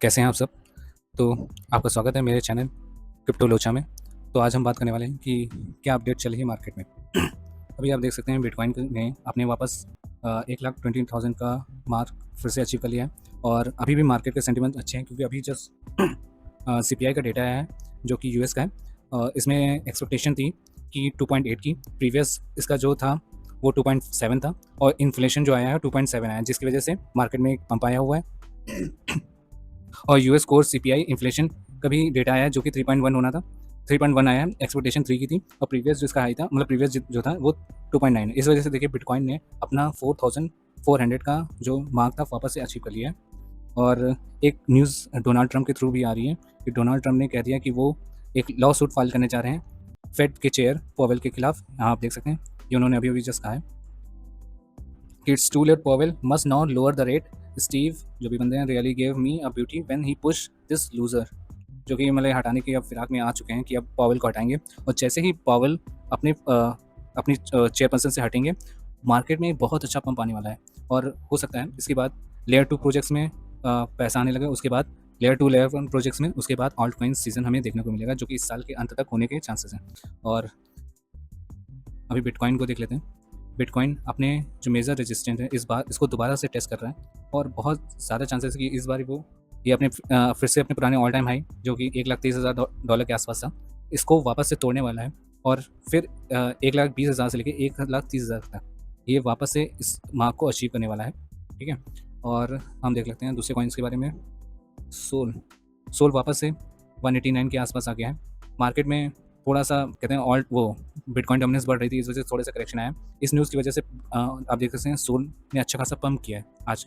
कैसे हैं आप सब? तो आपका स्वागत है मेरे चैनल क्रिप्टो लोचा में। तो आज हम बात करने वाले हैं कि क्या अपडेट चल रही है मार्केट में। अभी आप देख सकते हैं बिटकॉइन ने अपने वापस 1,20,000 का मार्क फिर से अचीव कर लिया है और अभी भी मार्केट के सेंटिमेंट अच्छे हैं क्योंकि अभी जस्ट सीपीआई का डेटा आया है जो कि यूएस का है। इसमें एक्सपेक्टेशन थी कि 2.8 की, प्रीवियस इसका जो था वो 2.7 था और इन्फ्लेशन जो आया है 2.7 आया है, जिसकी वजह से मार्केट में एक पंप आया हुआ है। और यूएस कोर सीपीआई इन्फ्लेशन का भी डेटा आया है जो कि 3.1 होना था, 3.1 आया है, एक्सपेक्टेशन 3 की थी और प्रीवियस जो इसका हाई था, मतलब प्रीवियस जो था वो 2.9 है। इस वजह से देखिए बिटकॉइन ने अपना 4,400 का जो मार्क था वापस से अचीव कर लिया है। और एक न्यूज़ डोनाल्ड ट्रंप के थ्रू भी आ रही है कि डोनाल्ड ट्रंप ने कह दिया कि वो एक लॉ सूट फाइल करने जा रहे हैं फेड के चेयर पॉवेल के खिलाफ। यहाँ आप देख सकते हैं ये उन्होंने अभी अभी जस्ट कहा है कि it's too late Powell must not lower the rate. Steve जो भी बंदे हैं really gave me a beauty when he push this loser, जो कि मतलब हटाने की अब फिराक में आ चुके हैं कि अब पॉवेल को हटाएंगे। और जैसे ही पॉवेल अपनी चेयरपर्सन से हटेंगे, मार्केट में बहुत अच्छा पंप आने वाला है और हो सकता है इसके बाद लेयर 2 प्रोजेक्ट्स में पैसा आने लगे, उसके बाद लेयर 2 लेयर 1 प्रोजेक्ट्स में, उसके बाद ऑल्ट कॉइन सीजन हमें देखने को मिलेगा जो कि इस साल के अंत तक होने के चांसेस हैं। और अभी बिटकॉइन को देख लेते हैं। बिटकॉइन अपने जो मेजर रेजिस्टेंट है इस बार इसको दोबारा से टेस्ट कर रहा है और बहुत ज़्यादा चांसेस है कि इस बार वो ये अपने फिर से अपने पुराने ऑल टाइम हाई जो कि 1,30,000 डॉलर के आसपास था, इसको वापस से तोड़ने वाला है और फिर 1,20,000 से लेकर 1,30,000 तक ये वापस से इस मार्क को अचीव करने वाला है। ठीक है। और हम देख लेते हैं दूसरे कॉइन्स के बारे में। सोल सोल वापस से 189 के आसपास आ गया है। मार्केट में थोड़ा सा कहते हैं ऑल्ट वो बिटकॉइन डोमिनेंस बढ़ रही थी, इस वजह से थोड़ा सा करेक्शन आया। इस न्यूज़ की वजह से आप देख सकते हैं सोल ने अच्छा खासा पंप किया है आज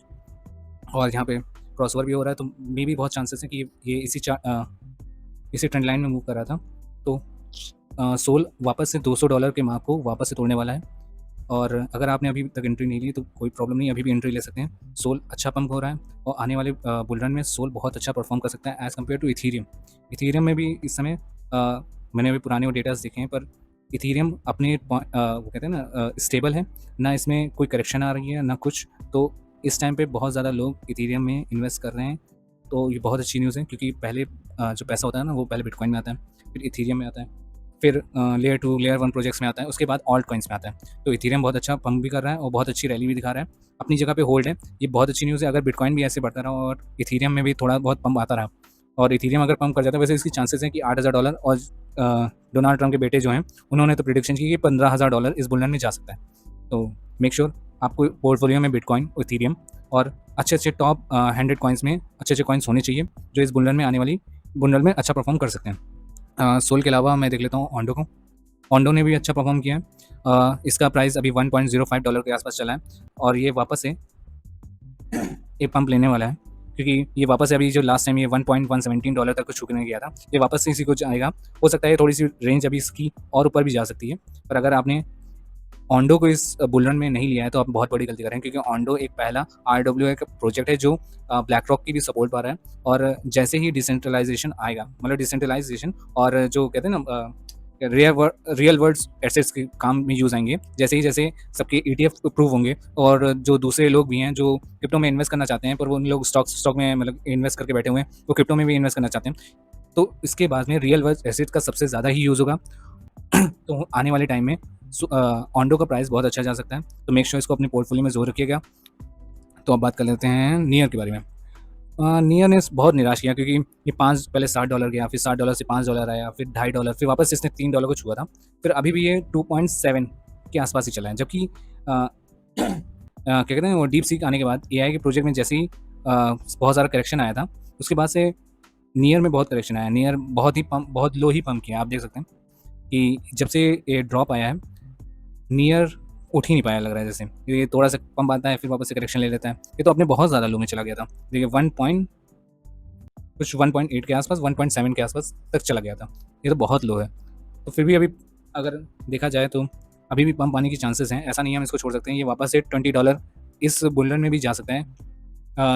और यहाँ पे क्रॉसओवर भी हो रहा है, तो मे भी बहुत चांसेस है कि ये इसी ट्रेंड लाइन में मूव कर रहा था। तो सोल वापस से $200 के मार्क को वापस से तोड़ने वाला है और अगर आपने अभी तक एंट्री नहीं ली तो कोई प्रॉब्लम नहीं, अभी भी एंट्री ले सकते हैं। सोल अच्छा पंप हो रहा है और आने वाले बुल रन में सोल बहुत अच्छा परफॉर्म कर सकता है as compared to Ethereum. Ethereum में भी इस समय मैंने अभी पुराने वो डेटास देखे हैं, पर इथीरियम अपने वो कहते हैं ना स्टेबल है ना, इसमें कोई करेक्शन आ रही है ना कुछ। तो इस टाइम पे बहुत ज़्यादा लोग इथीरियम में इन्वेस्ट कर रहे हैं, तो ये बहुत अच्छी न्यूज़ है क्योंकि पहले जो पैसा होता है ना वो पहले बिटकॉइन में आता है, फिर इथीरियम में आता है, फिर लेयर 2 लेयर 1 प्रोजेक्ट्स में आता है, उसके बाद ऑल्ट कॉइन्स में आता है। तो इथीरियम बहुत अच्छा पंप भी कर रहा है और बहुत अच्छी रैली भी दिखा रहा है, अपनी जगह पे होल्ड है। ये बहुत अच्छी न्यूज़ है अगर बिटकॉइन भी ऐसे बढ़ता रहा और इथीरियम में भी थोड़ा बहुत पंप आता रहा और इथीरियम अगर पंप कर जाता है, वैसे इसकी चांसेस हैं कि $8,000 और डोनाल्ड ट्रंप के बेटे जो हैं उन्होंने तो प्रिडिक्शन की कि $15,000 इस बुल रन में जा सकता है। तो मेक श्योर आपको पोर्टफोलियो में बिटकॉइन, इथीरियम और अच्छे अच्छे टॉप 100 कॉइन्स में अच्छे अच्छे कॉइन्स होने चाहिए जो इस बुल रन में आने वाली बुल रन में अच्छा परफॉर्म कर सकते हैं। सोल के अलावा मैं देख लेता हूँ ऑन्डो को। ऑन्डो ने भी अच्छा परफॉर्म किया है। इसका प्राइस अभी $1.05 के आसपास चला है और ये वापस से एक पंप लेने वाला है क्योंकि ये वापस से अभी जो लास्ट टाइम ये $1.117 तक को छूने गया था, ये वापस से इसी को जाएगा। हो सकता है थोड़ी सी रेंज अभी इसकी और ऊपर भी जा सकती है, पर अगर आपने ऑन्डो को इस बुल रन में नहीं लिया है तो आप बहुत बड़ी गलती कर रहे हैं क्योंकि ऑन्डो एक पहला RWA का प्रोजेक्ट है जो ब्लैक रॉक की भी सपोर्ट पा रहा है और जैसे ही डिसेंट्रलाइजेशन आएगा, मतलब डिसेंट्रलाइजेशन और जो कहते हैं ना रियल वर्ल्ड एसेट्स के काम में यूज़ आएंगे, जैसे सबके ETF अप्रूव होंगे और जो दूसरे लोग भी हैं जो क्रिप्टो में इन्वेस्ट करना चाहते हैं पर वो उन लोग स्टॉक में मतलब इन्वेस्ट करके बैठे हुए हैं, वो क्रिप्टो में भी इन्वेस्ट करना चाहते हैं, तो इसके बाद में रियल वर्ल्ड एसेट का सबसे ज़्यादा ही यूज़ होगा। तो आने वाले टाइम में ऑन्डो का प्राइस बहुत अच्छा जा सकता है, तो मेक श्योर इसको अपने पोर्टफोलियो में ज़रूर रखिएगा। तो अब बात कर लेते हैं नियर के बारे में। नियर ने बहुत निराश किया क्योंकि ये पहले $60 गया, फिर $60 से $5 आया, फिर $2.5, फिर वापस इसने $3 को छुआ था, फिर अभी भी ये 2.7 के आसपास ही चला है। जबकि क्या कहते हैं वो डीप सीक आने के बाद AI के प्रोजेक्ट में जैसे ही बहुत सारा करेक्शन आया था, उसके बाद से नियर में बहुत करेक्शन आया। नियर बहुत लो ही पंप किया। आप देख सकते हैं कि जब से ये ड्रॉप आया है नियर उठ ही नहीं पाया, लग रहा है जैसे ये थोड़ा सा पंप आता है फिर वापस से करेक्शन ले लेता है। ये तो अपने बहुत ज़्यादा लो में चला गया था, देखिए 1.8 के आसपास, 1.7 के आसपास तक चला गया था। ये तो बहुत लो है, तो फिर भी अभी अगर देखा जाए तो अभी भी पंप आने की चांसेस हैं, ऐसा नहीं है हम इसको छोड़ सकते हैं। ये वापस से $20 इस बुल रन में भी जा सकता है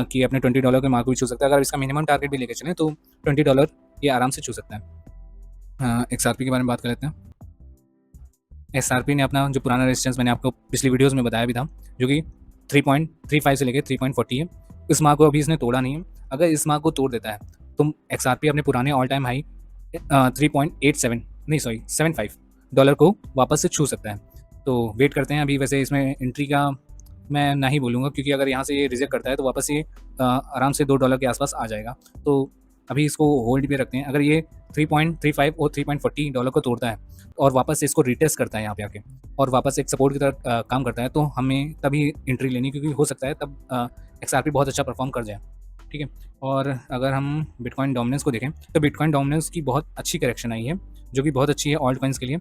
कि अपने $20 के मार्क भी छू सकता है। अगर इसका मिनिमम टारगेट भी लेके चलें तो $20 ये आराम से छू सकता है। XRP के बारे में बात कर लेते हैं। SRP ने अपना जो पुराना रेजिस्टेंस मैंने आपको पिछली वीडियोस में बताया भी था, जो कि 3.35 से लेकर 3.40 है, इस मार्क को अभी इसने तोड़ा नहीं है। अगर इस मार्क को तोड़ देता है तो XRP अपने पुराने ऑल टाइम हाई 3.87 नहीं सॉरी $75 को वापस से छू सकता है। तो वेट करते हैं। अभी वैसे इसमें एंट्री का मैं नहीं बोलूँगा, क्योंकि अगर यहाँ से ये रिजेक्ट करता है तो वापस ये आराम से $2 के आसपास आ जाएगा। तो अभी इसको होल्ड पे रखते हैं। अगर ये 3.35 और $3.40 को तोड़ता है और वापस से इसको रिटेस्ट करता है यहाँ पे आके और वापस एक सपोर्ट की तरह काम करता है, तो हमें तभी एंट्री लेनी, क्योंकि हो सकता है तब XRP बहुत अच्छा परफॉर्म कर जाए। ठीक है। और अगर हम बिटकॉइन डोमिनेंस को देखें तो बिटकॉइन डोमिनेंस की बहुत अच्छी करेक्शन आई है, जो कि बहुत अच्छी है ऑल्ट कॉइन्स के लिए,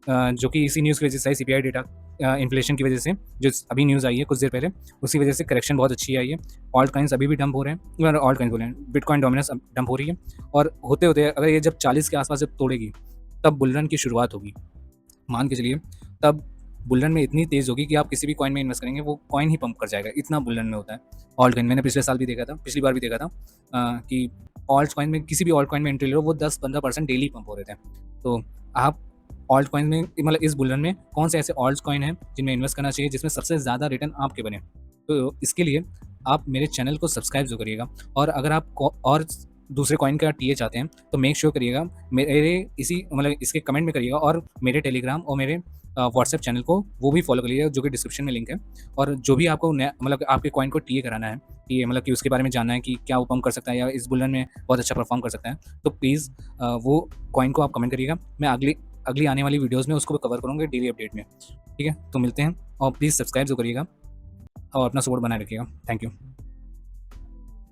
जो कि इसी न्यूज़ की वजह से CPI डेटा इन्फ्लेशन की वजह से जो अभी न्यूज़ आई है कुछ देर पहले, उसी वजह से करेक्शन बहुत अच्छी आई है। ऑल्ट कॉइन्स अभी भी डंप हो रहे हैं, ऑल्ट कॉइन्स बोले हैं, बिटकॉइन डोमिनेंस अब डंप हो रही है। और होते होते अगर ये जब 40 के आसपास जब तोड़ेगी तब बुल रन की शुरुआत होगी। मान के चलिए तब बुल रन में इतनी तेज़ होगी कि आप किसी भी कॉइन में इन्वेस्ट करेंगे वो कॉइन ही पंप कर जाएगा, इतना बुल रन में होता है ऑल्ट कॉइन। मैंने पिछले साल भी देखा था, पिछली बार भी देखा था कि ऑल्ट कॉइन में, किसी भी ऑल्ट कॉइन में एंट्री लो वो 10-15% डेली पंप हो रहे थे। तो आप ऑल्ट कॉइन में, मतलब इस बुल रन में कौन से ऐसे ऑल्ट कॉइन हैं जिनमें इन्वेस्ट करना चाहिए जिसमें सबसे ज़्यादा रिटर्न आपके बने। तो इसके लिए आप मेरे चैनल को सब्सक्राइब जो करिएगा, और अगर आप और दूसरे कॉइन का टीए चाहते हैं तो मेक श्योर करिएगा मेरे इसी मतलब इसके कमेंट में करिएगा, और मेरे टेलीग्राम और मेरे व्हाट्सएप चैनल को वो भी फॉलो कर लीजिएगा, जो कि डिस्क्रिप्शन में लिंक है। और जो भी आपको नया मतलब आपके कॉइन को टीए कराना है, टीए मतलब कि उसके बारे में जानना है कि क्या वो पंप कर सकता है या इस बुलन में बहुत अच्छा परफॉर्म कर सकता है, तो प्लीज़ वो कॉइन को आप कमेंट करिएगा। मैं अगली आने वाली वीडियोज़ में उसको भी कवर करूँगा डेली अपडेट में। ठीक है, तो मिलते हैं, और प्लीज़ सब्सक्राइब जो करिएगा और अपना सपोर्ट बनाए रखिएगा। Thank you.